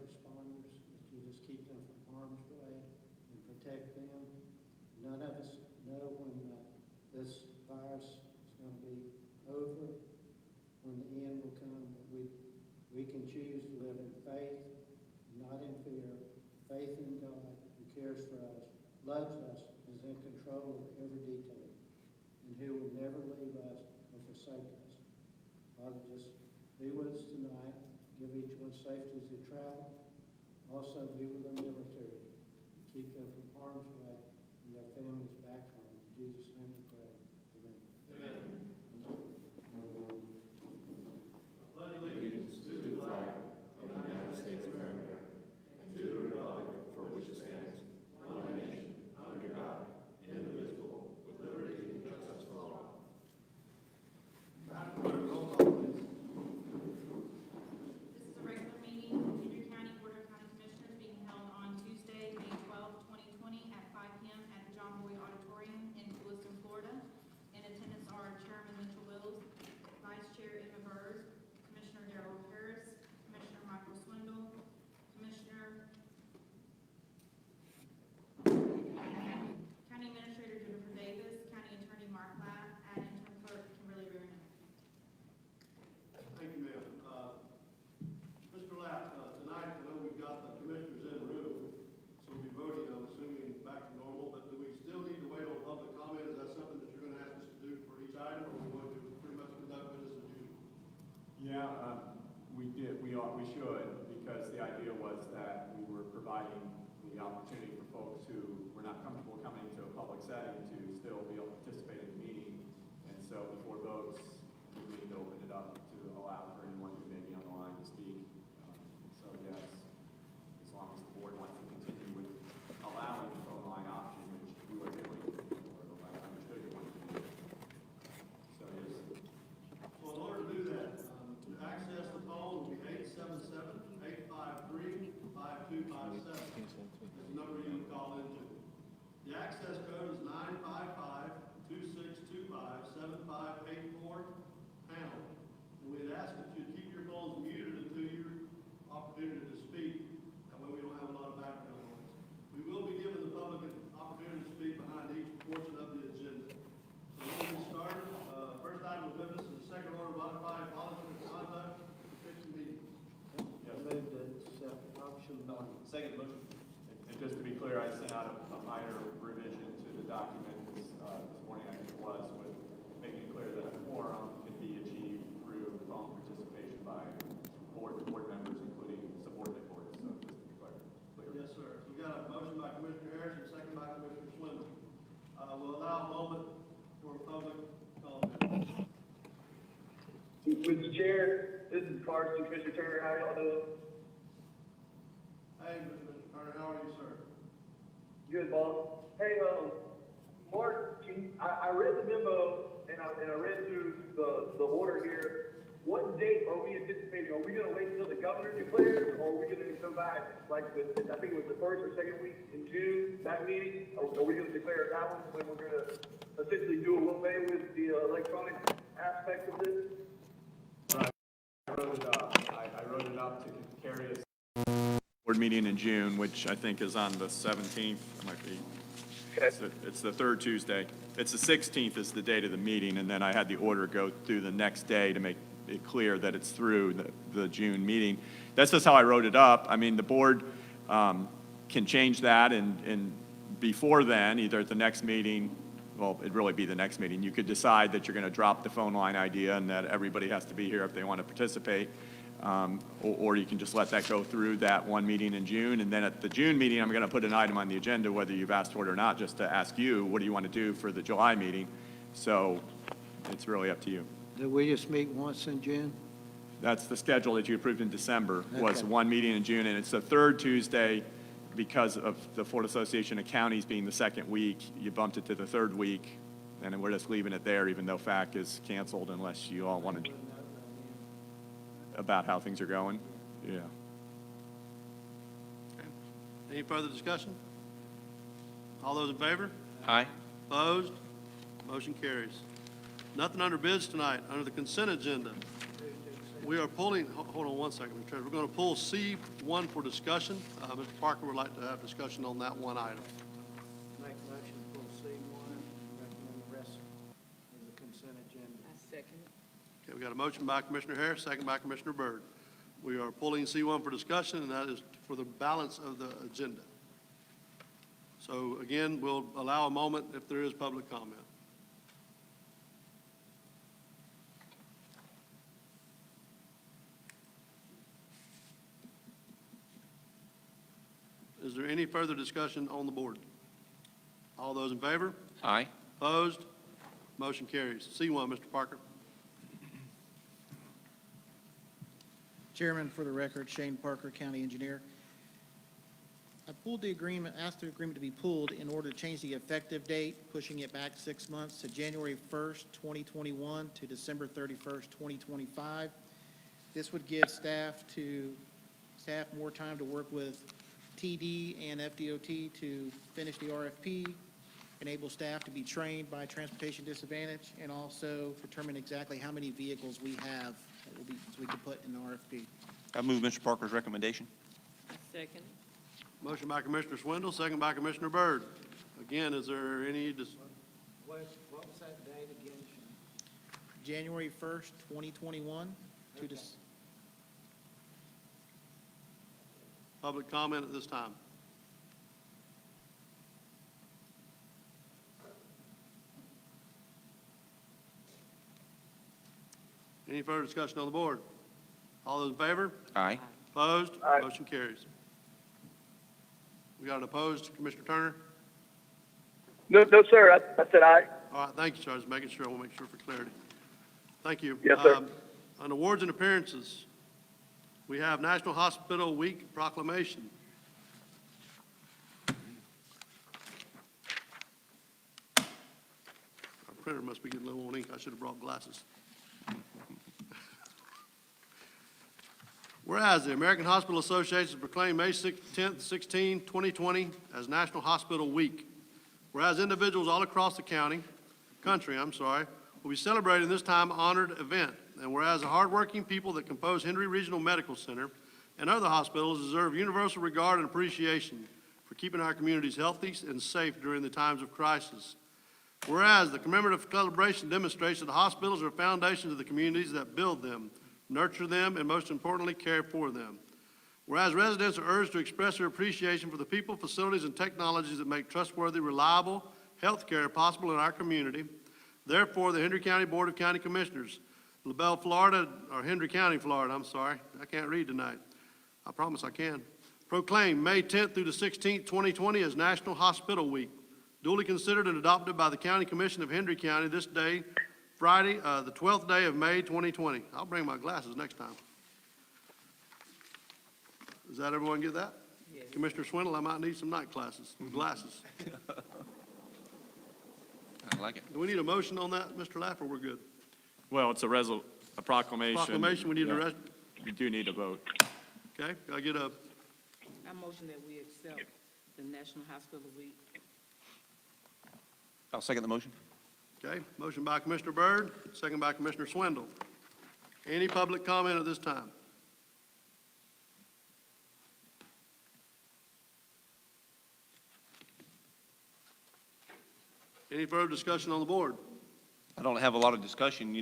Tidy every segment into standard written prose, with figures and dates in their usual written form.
responders, if you just keep them from harm's way and protect them. None of us know when this virus is going to be over, when the end will come. But we can choose to live in faith, not in fear. Faith in God, who cares for us, loves us, is in control of every detail, and who will never leave us or forsake us. Father, just be with us tonight. Give each one safety as they travel. Also, be with our military. Keep them from harm's way and their families back home. In Jesus' name we pray. Amen. Amen. Pledge allegiance to the flag of the United States of America and to the republic for which it stands, one nation, under God, indivisible, with liberty and justice for all. This is a regular meeting of the Henry County Board of County Commissioners being held on Tuesday, May 12, 2020 at 5 p.m. at the John Boy Auditorium in Lewiston, Florida. In attendance are Chairman Mitchell Wills, Vice Chair Emma Burrs, Commissioner Darrell Harris, Commissioner Michael Swindle, Commissioner County Administrator Jennifer Davis, County Attorney Mark Lapp, and Interim Clerk Kimberly Bruno. Thank you, ma'am. Mr. Lapp, tonight, I know we've got the commissioners in the room, so we'll be voting, I'm assuming, back to normal, but do we still need to wait on public comment? Is that something that you're going to ask us to do for each item, or are we going to pretty much conduct business as usual? Yeah, we did. We should, because the idea was that we were providing the opportunity for folks who were not comfortable coming into a public setting to still be able to participate in the meeting. And so before votes, we need to open it up to allow for anyone who may be on the line to speak. So yes, as long as the board wants to continue with allowing the phone line option, which we were doing, or the last understood you wanted to do. So yes. So in order to do that, to access the phone will be 877-853-5257. That's the number you would call into. The access code is 955-2625-7584 pound. And we'd ask that you keep your phones muted until your opportunity to speak. That way we don't have a lot of background noise. We will be giving the public an opportunity to speak behind each portion of the agenda. So we'll get started. First item of business is the second order modifying policy of conduct for fixed meetings. I move to accept option one. Second motion. And just to be clear, I sent out a minor revision to the document this morning, I think it was, with making it clear that a quorum can be achieved through phone participation by board members, including subordinate boards. So just to be clear. Yes, sir. We got a motion by Commissioner Harris and a second by Commissioner Swindle. We'll allow a moment for public comment. Mr. Chair, this is Carson, Commissioner Turner, how y'all doing? Hey, Mr. Turner, how are you, sir? Good, boss. Hey, Mark, I read the memo and I read through the order here. What date are we anticipating? Are we going to wait until the governor declares, or are we going to come back like I think it was the first or second week in June, that meeting? Are we going to declare that one when we're going to essentially do away with the electronic aspect of this? I wrote it up to carry us board meeting in June, which I think is on the 17th. It might be. It's the third Tuesday. It's the 16th is the date of the meeting, and then I had the order go through the next day to make it clear that it's through the June meeting. That's just how I wrote it up. I mean, the board can change that, and before then, either at the next meeting, well, it'd really be the next meeting, you could decide that you're going to drop the phone line idea and that everybody has to be here if they want to participate. Or you can just let that go through that one meeting in June, and then at the June meeting, I'm going to put an item on the agenda, whether you've asked for it or not, just to ask you, what do you want to do for the July meeting? So it's really up to you. Do we just meet once in June? That's the schedule that you approved in December, was Okay. one meeting in June, and it's the third Tuesday because of the Florida Association of Counties being the second week. You bumped it to the third week, and then we're just leaving it there, even though FAC is canceled, unless you all want to, about how things are going. Yeah. Any further discussion? All those in favor? Aye. Opposed? Motion carries. Nothing under bids tonight. Under the consent agenda, We are pulling, hold on one second, Mr. Treasurer. We're going to pull C1 for discussion. Mr. Parker would like to have discussion on that one item. Make a motion to pull C1, recommend the rest in the consent agenda. I second it. Okay, we got a motion by Commissioner Harris, second by Commissioner Byrd. We are pulling C1 for discussion, and that is for the balance of the agenda. So again, we'll allow a moment if there is public comment. Is there any further discussion on the board? All those in favor? Aye. Opposed? Motion carries. C1, Mr. Parker. Chairman, for the record, Shane Parker, County Engineer. I pulled the agreement, asked the agreement to be pulled in order to change the effective date, pushing it back 6 months to January 1st, 2021 to December 31st, 2025. This would give staff more time to work with TD and FDOT to finish the RFP, enable staff to be trained by Transportation Disadvantage, and also determine exactly how many vehicles we have that will be, so we can put in the RFP. I move Mr. Parker's recommendation. I second it. Motion by Commissioner Swindle, second by Commissioner Byrd. Again, is there any, What was that date again, Shane? January 1st, 2021 to Okay. public comment at this time? Any further discussion on the board? All those in favor? Aye. Opposed? Aye. Motion carries. We got an opposed, Commissioner Turner? No, sir, I said aye. All right, thank you, sir. I was making sure, I want to make sure for clarity. Thank you. Yes, sir. On awards and appearances, we have National Hospital Week proclamation. Our printer must be getting low on ink. I should have brought glasses. Whereas the American Hospital Association proclaimed May 10th, 16, 2020 as National Hospital Week. Whereas individuals all across the country, will be celebrating this time-honored event. And whereas the hardworking people that compose Henry Regional Medical Center and other hospitals deserve universal regard and appreciation for keeping our communities healthy and safe during the times of crisis. Whereas the commemorative celebration demonstrates that the hospitals are foundations of the communities that build them, nurture them, and most importantly, care for them. Whereas residents are urged to express their appreciation for the people, facilities, and technologies that make trustworthy, reliable health care possible in our community. Therefore, the Henry County Board of County Commissioners, LaBelle, Florida, or Henry County, Florida, I'm sorry, I can't read tonight. I promise I can. Proclaim May 10th through the 16th, 2020 as National Hospital Week. Duly considered and adopted by the County Commission of Henry County this day, Friday, the 12th day of May, 2020. I'll bring my glasses next time. Does that everyone get that? Yes. Commissioner Swindle, I might need some night glasses. I like it. Do we need a motion on that, Mr. Laff, or we're good? Well, it's a proclamation. Proclamation, we need a Yeah. rest, You do need a vote. okay? Can I get a, I motion that we accept the National Hospital Week. I'll second the motion. okay, motion by Commissioner Byrd, second by Commissioner Swindle. Any public comment at this time? Any further discussion on the board? I don't have a lot of discussion,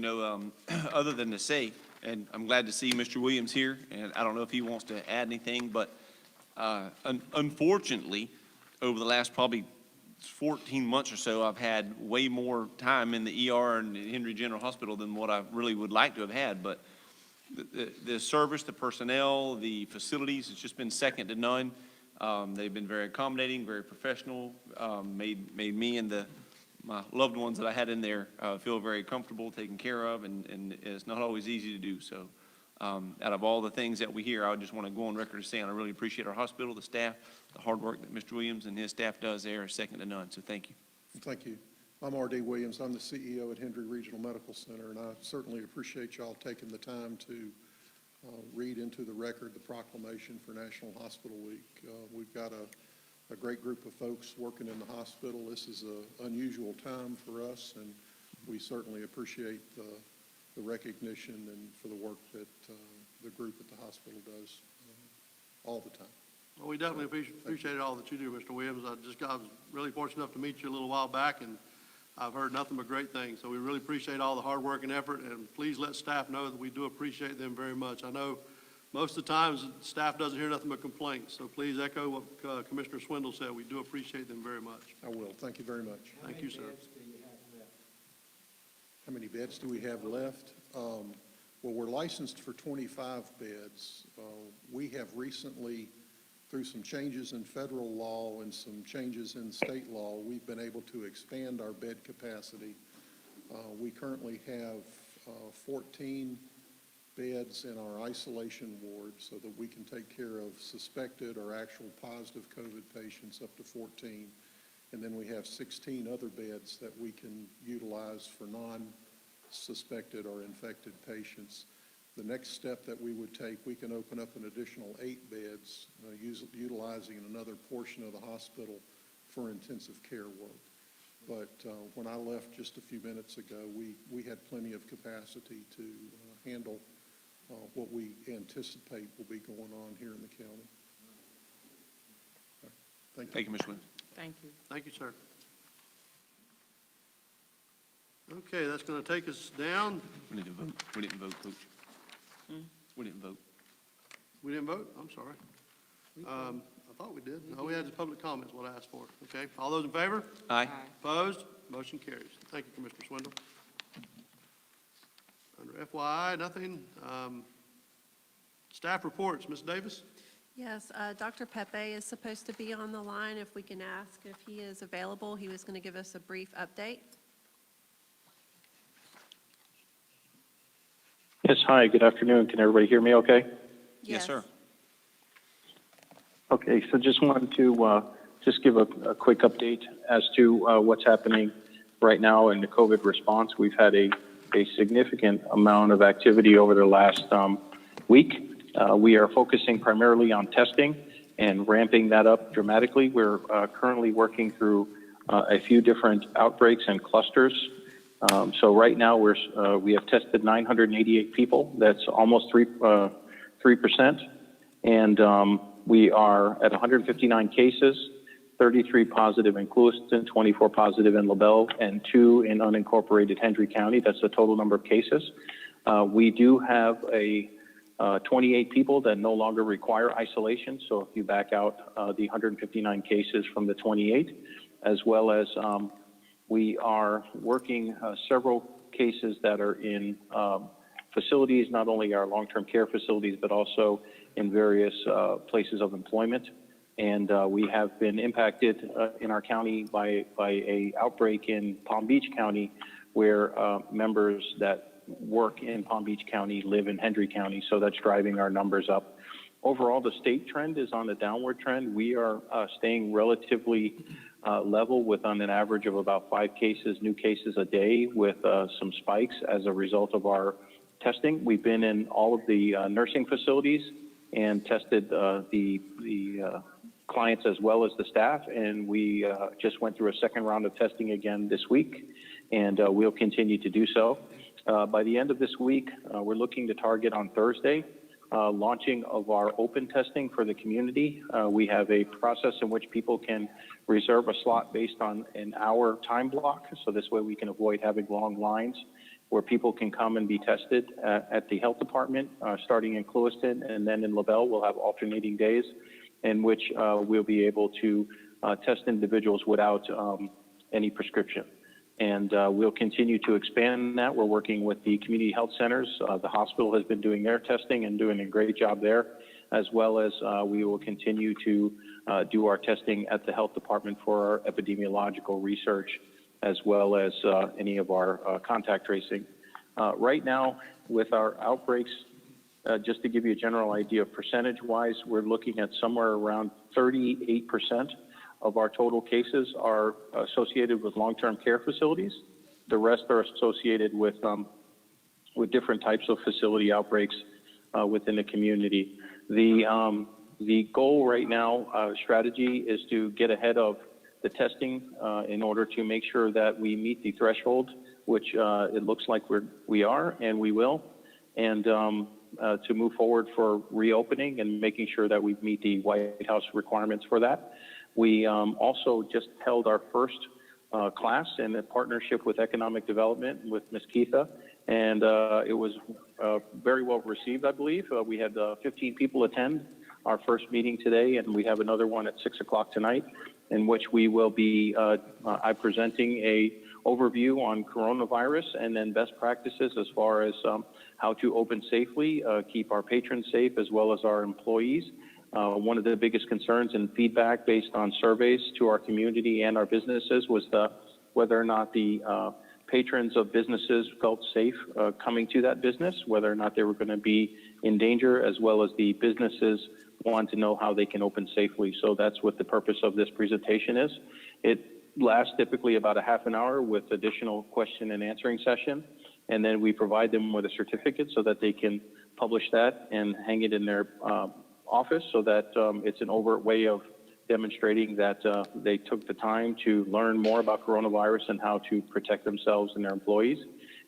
other than to say, and I'm glad to see Mr. Williams here, and I don't know if he wants to add anything, but unfortunately, over the last probably 14 months or so, I've had way more time in the ER and Henry General Hospital than what I really would like to have had, but the service, the personnel, the facilities, it's just been second to none. They've been very accommodating, very professional, made me and my loved ones that I had in there feel very comfortable, taken care of, and it's not always easy to do. So out of all the things that we hear, I just want to go on record as saying I really appreciate our hospital, the staff, the hard work that Mr. Williams and his staff does there is second to none. So thank you. Thank you. I'm R.D. Williams. I'm the CEO at Henry Regional Medical Center, and I certainly appreciate y'all taking the time to read into the record the proclamation for National Hospital Week. We've got a great group of folks working in the hospital. This is an unusual time for us, and we certainly appreciate the recognition and for the work that the group at the hospital does all the time. Well, we definitely appreciate all that you do, Mr. Williams. I was really fortunate enough to meet you a little while back, and I've heard nothing but great things. So we really appreciate all the hard work and effort, and please let staff know that we do appreciate them very much. I know most of the times staff doesn't hear nothing but complaints, so please echo what Commissioner Swindle said. We do appreciate them very much. I will. Thank you very much. Thank you, sir. How many beds do we have left? Well, we're licensed for 25 beds. We have recently, through some changes in federal law and some changes in state law, we've been able to expand our bed capacity. We currently have 14 beds in our isolation ward so that we can take care of suspected or actual positive COVID patients up to 14. And then we have 16 other beds that we can utilize for non-suspected or infected patients. The next step that we would take, we can open up an additional 8 beds, utilizing another portion of the hospital for intensive care work. But when I left just a few minutes ago, we had plenty of capacity to handle what we anticipate will be going on here in the county. Thank you. Thank you, Mr. Williams. Thank you. Thank you, sir. Okay, that's going to take us down. We need to vote. We didn't vote, Coach. We didn't vote. We didn't vote? I'm sorry. I thought we did. No, we had the public comments, what I asked for. Okay, all those in favor? Aye. Opposed? Motion carries. Thank you, Commissioner Swindle. Under FYI, nothing. Staff reports, Ms. Davis? Yes, Dr. Pepe is supposed to be on the line. If we can ask if he is available, he was going to give us a brief update. Yes, hi, good afternoon. Can everybody hear me okay? Yes, sir. Okay, so just wanted to just give a quick update as to what's happening right now in the COVID response. We've had a significant amount of activity over the last week. We are focusing primarily on testing and ramping that up dramatically. We're currently working through a few different outbreaks and clusters. So right now we have tested 988 people. That's almost 3%. And we are at 159 cases, 33 positive in Clewiston, 24 positive in LaBelle, and 2 in unincorporated Hendry County. That's the total number of cases. We do have 28 people that no longer require isolation. So if you back out the 159 cases from the 28, as well as we are working several cases that are in facilities, not only our long-term care facilities, but also in various places of employment. And we have been impacted in our county by a outbreak in Palm Beach County, where members that work in Palm Beach County live in Hendry County, so that's driving our numbers up. Overall, the state trend is on the downward trend. We are staying relatively level with on an average of about 5 new cases a day, with some spikes as a result of our testing. We've been in all of the nursing facilities and tested the clients as well as the staff, and we just went through a second round of testing again this week, and we'll continue to do so. By the end of this week, we're looking to target on Thursday launching of our open testing for the community. We have a process in which people can reserve a slot based on an hour time block, so this way we can avoid having long lines where people can come and be tested at the health department, starting in Clewiston, and then in LaBelle we'll have alternating days in which we'll be able to test individuals without any prescription. And we'll continue to expand that. We're working with the community health centers. The hospital has been doing their testing and doing a great job there, as well as we will continue to do our testing at the health department for our epidemiological research, as well as any of our contact tracing. Right now, with our outbreaks, just to give you a general idea of percentage-wise, we're looking at somewhere around 38% of our total cases are associated with long-term care facilities. The rest are associated with different types of facility outbreaks within the community. The goal right now, strategy, is to get ahead of the testing in order to make sure that we meet the threshold which it looks like we are, and we will, and to move forward for reopening and making sure that we meet the White House requirements for that. We also just held our first class in a partnership with Economic Development with Ms. Keitha, and it was very well received, I believe. We had 15 people attend our first meeting today, and we have another one at 6 o'clock tonight, in which we will be presenting a overview on coronavirus and then best practices as far as how to open safely, keep our patrons safe as well as our employees. One of the biggest concerns and feedback based on surveys to our community and our businesses was whether or not the patrons of businesses felt safe coming to that business, whether or not they were going to be in danger, as well as the businesses want to know how they can open safely. So that's what the purpose of this presentation is. It lasts typically about a half an hour with additional question and answering session. And then we provide them with a certificate so that they can publish that and hang it in their office, so that it's an overt way of demonstrating that they took the time to learn more about coronavirus and how to protect themselves and their employees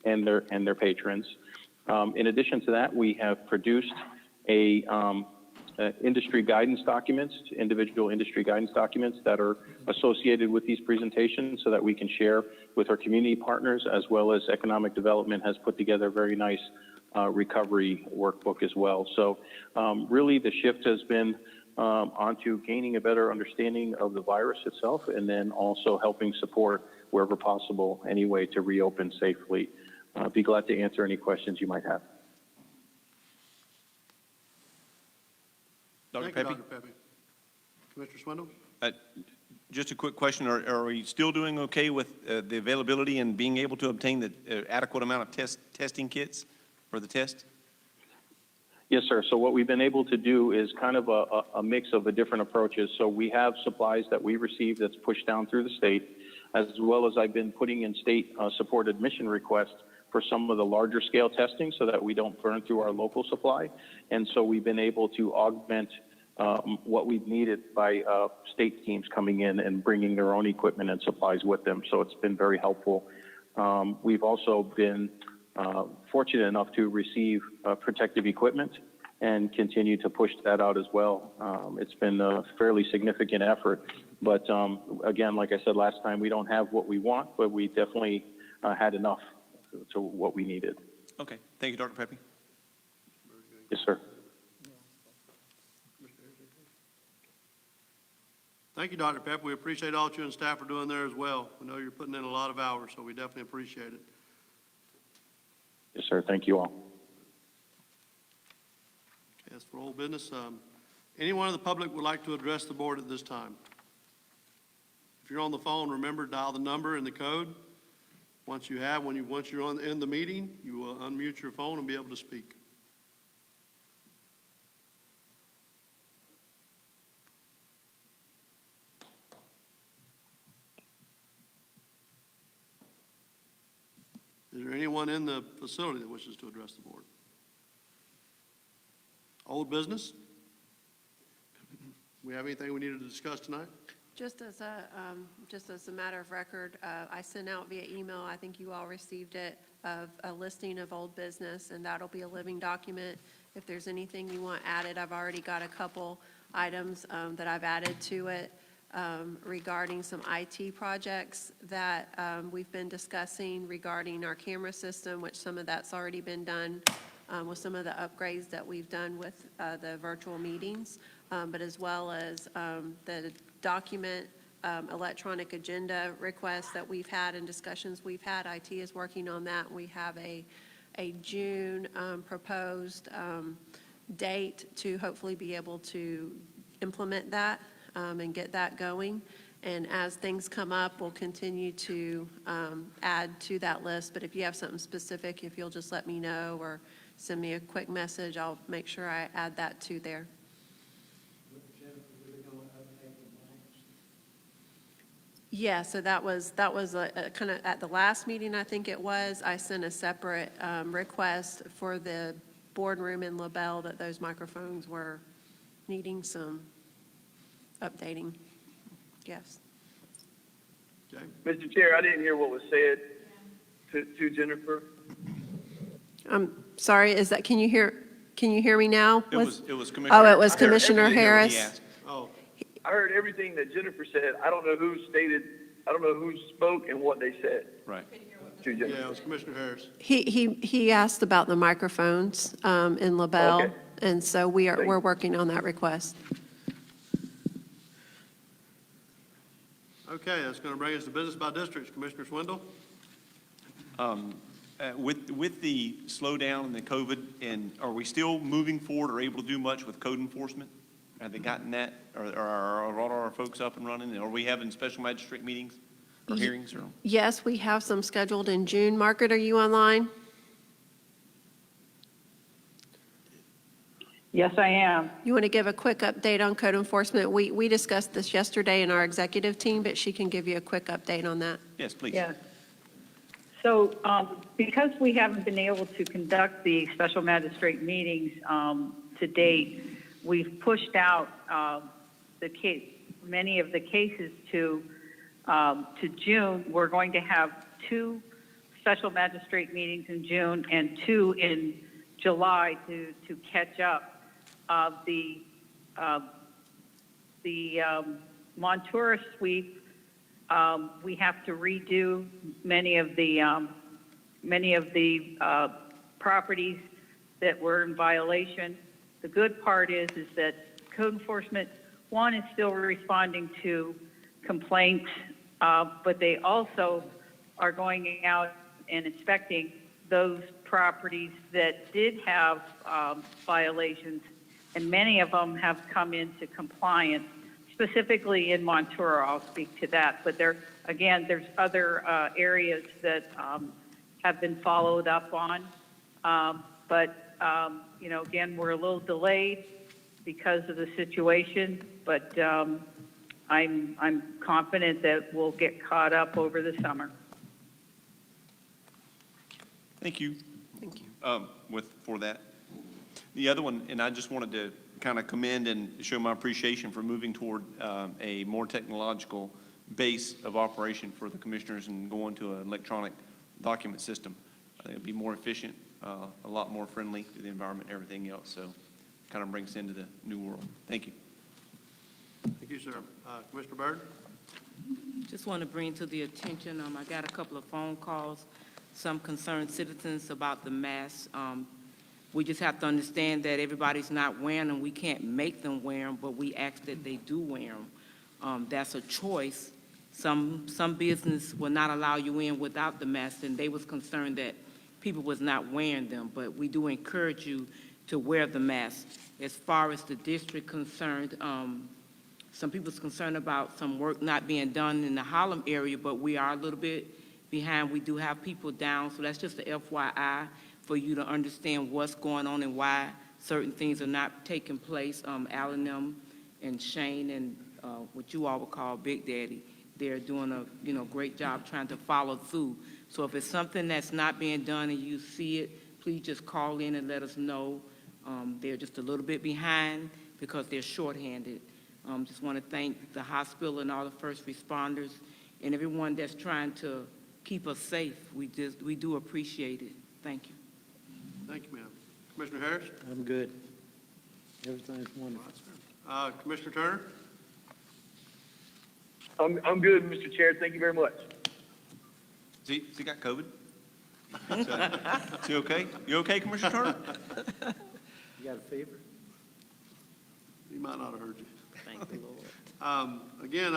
and their patrons. In addition to that, we have produced industry guidance documents, individual industry guidance documents that are associated with these presentations so that we can share with our community partners, as well as Economic Development has put together a very nice recovery workbook as well. So really the shift has been onto gaining a better understanding of the virus itself, and then also helping support wherever possible any way to reopen safely. I'd be glad to answer any questions you might have. Dr. Thank you, Pepe? Dr. Pepe. Commissioner Swindle? Just a quick question. Are we still doing okay with the availability and being able to obtain the adequate amount of testing kits for the test? Yes, sir. So what we've been able to do is kind of a mix of the different approaches. So we have supplies that we receive that's pushed down through the state, as well as I've been putting in state supported mission requests for some of the larger scale testing so that we don't burn through our local supply. And so we've been able to augment what we've needed by state teams coming in and bringing their own equipment and supplies with them. So it's been very helpful. We've also been fortunate enough to receive protective equipment and continue to push that out as well. It's been a fairly significant effort, but again, like I said last time, we don't have what we want, but we definitely had enough to what we needed. Okay. Thank you, Dr. Pepe. Yes, sir. Thank you, Dr. Pep. We appreciate all that you and staff are doing there as well. We know you're putting in a lot of hours, so we definitely appreciate it. Yes, sir. Thank you all. Okay, as for old business, anyone in the public would like to address the board at this time? If you're on the phone, remember, dial the number and the code. Once you're in the meeting, you will unmute your phone and be able to speak. Is there anyone in the facility that wishes to address the board? Old business? We have anything we needed to discuss tonight? Just as a matter of record, I sent out via email, I think you all received it, of a listing of old business, and that'll be a living document. If there's anything you want added, I've already got a couple items that I've added to it regarding some IT projects that we've been discussing regarding our camera system, which some of that's already been done with some of the upgrades that we've done with the virtual meetings, but as well as the document electronic agenda requests that we've had and discussions we've had. IT is working on that. We have a June proposed date to hopefully be able to implement that and get that going. And as things come up, we'll continue to add to that list. But if you have something specific, if you'll just let me know or send me a quick message, I'll make sure I add that to there. Yeah, so that was a kind of at the last meeting, I think it was, I sent a separate request for the boardroom in LaBelle that those microphones were needing some updating. Yes. Okay. Mr. Chair, I didn't hear what was said. to Jennifer? I'm sorry, can you hear me now? It was Commissioner. Oh, it was I heard Commissioner everything that Harris? He asked. Oh, I heard everything that Jennifer said. I don't know who spoke and what they said Right. to yeah, Jennifer. it was Commissioner Harris. He asked about the microphones in LaBelle, Okay. and so we're working on that request. Okay, that's going to bring us to business by districts. Commissioner Swindle? With the slowdown in the COVID, and are we still moving forward or able to do much with code enforcement? Have they gotten that? Are all our folks up and running? Are we having special magistrate meetings or hearings? Or Yes, we have some scheduled in June. Margaret, are you online? Yes, I am. You want to give a quick update on code enforcement? We discussed this yesterday in our executive team, but she can give you a quick update on that. Yes, please. Yes. So because we haven't been able to conduct the special magistrate meetings to date, we've pushed out many of the cases to June. We're going to have 2 special magistrate meetings in June and 2 in July to catch up. The Montura sweep, we have to redo many of the properties that were in violation. The good part is that code enforcement, one, is still responding to complaints, but they also are going out and inspecting those properties that did have violations, and many of them have come into compliance, specifically in Montura. I'll speak to that. But there's other areas that have been followed up on. Again, we're a little delayed because of the situation, but I'm confident that we'll get caught up over the summer. Thank you. Thank you. For that. The other one, and I just wanted to kind of commend and show my appreciation for moving toward a more technological base of operation for the commissioners and going to an electronic document system. I think it'd be more efficient, a lot more friendly to the environment and everything else. So kind of brings us into the new world. Thank you. Thank you, sir. Commissioner Byrd? Just want to bring to the attention, I got a couple of phone calls, some concerned citizens about the masks. We just have to understand that everybody's not wearing them. We can't make them wear them, but we ask that they do wear them. That's a choice. Some business will not allow you in without the mask, and they was concerned that people was not wearing them, but we do encourage you to wear the mask. As far as the district concerned, some people's concerned about some work not being done in the Harlem area, but we are a little bit behind. We do have people down, so that's just a FYI for you to understand what's going on and why certain things are not taking place. Alan them and Shane and what you all would call Big Daddy, they're doing a great job trying to follow through. So if it's something that's not being done and you see it, please just call in and let us know. They're just a little bit behind because they're shorthanded. Just want to thank the hospital and all the first responders and everyone that's trying to keep us safe. We do appreciate it. Thank you. Thank you, ma'am. Commissioner Harris? I'm good. Everything's wonderful. Commissioner Turner? I'm good, Mr. Chair. Thank you very much. Has he got COVID? Is he okay? You okay, Commissioner Turner? You got a fever? He might not have heard you. Thank the Lord. Again,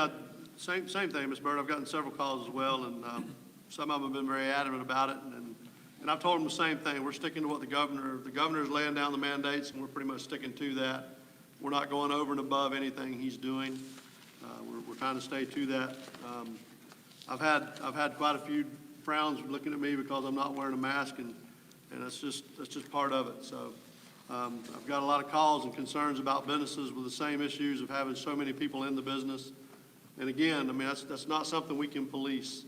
same thing, Ms. Byrd. I've gotten several calls as well, and some of them have been very adamant about it. And I've told them the same thing. We're sticking to what the governor is laying down the mandates, and we're pretty much sticking to that. We're not going over and above anything he's doing. We're trying to stay to that. I've had quite a few frowns looking at me because I'm not wearing a mask, and that's just part of it. So I've got a lot of calls and concerns about businesses with the same issues of having so many people in the business. And again, I mean, that's not something we can police.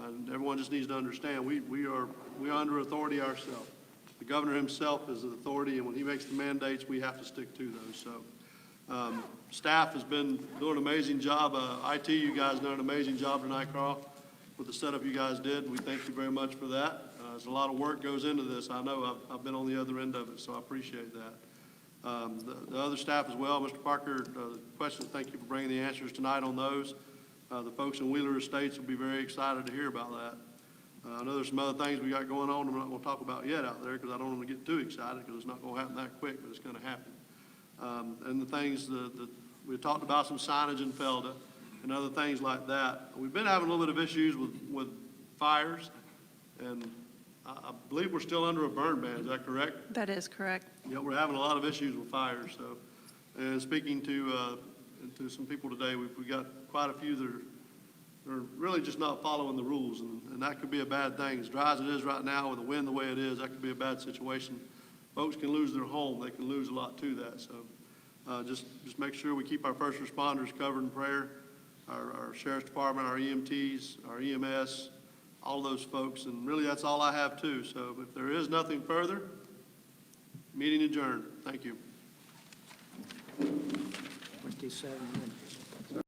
And everyone just needs to understand, we are under authority ourselves. The governor himself is the authority, and when he makes the mandates, we have to stick to those. So staff has been doing an amazing job. IT, you guys done an amazing job tonight, Carl. with the setup you guys did. We thank you very much for that. There's a lot of work goes into this. I know, I've been on the other end of it, so I appreciate that. The other staff as well, Mr. Parker, questions, thank you for bringing the answers tonight on those. The folks in Wheeler Estates will be very excited to hear about that. I know there's some other things we got going on I'm not going to talk about yet out there because I don't want to get too excited because it's not going to happen that quick, but it's going to happen. And the things that we talked about, some signage in Felda and other things like that. We've been having a little bit of issues with fires, and I believe we're still under a burn ban. Is that correct? That is correct. Yeah, we're having a lot of issues with fires, so, and speaking to some people today, we got quite a few that are really just not following the rules, and that could be a bad thing. As dry as it is right now, with the wind the way it is, that could be a bad situation. Folks can lose their home, they can lose a lot to that, so just make sure we keep our first responders covered in prayer, our sheriff's department, our EMTs, our EMS, all those folks, and really that's all I have too. So if there is nothing further, meeting adjourned. Thank you. 27 minutes.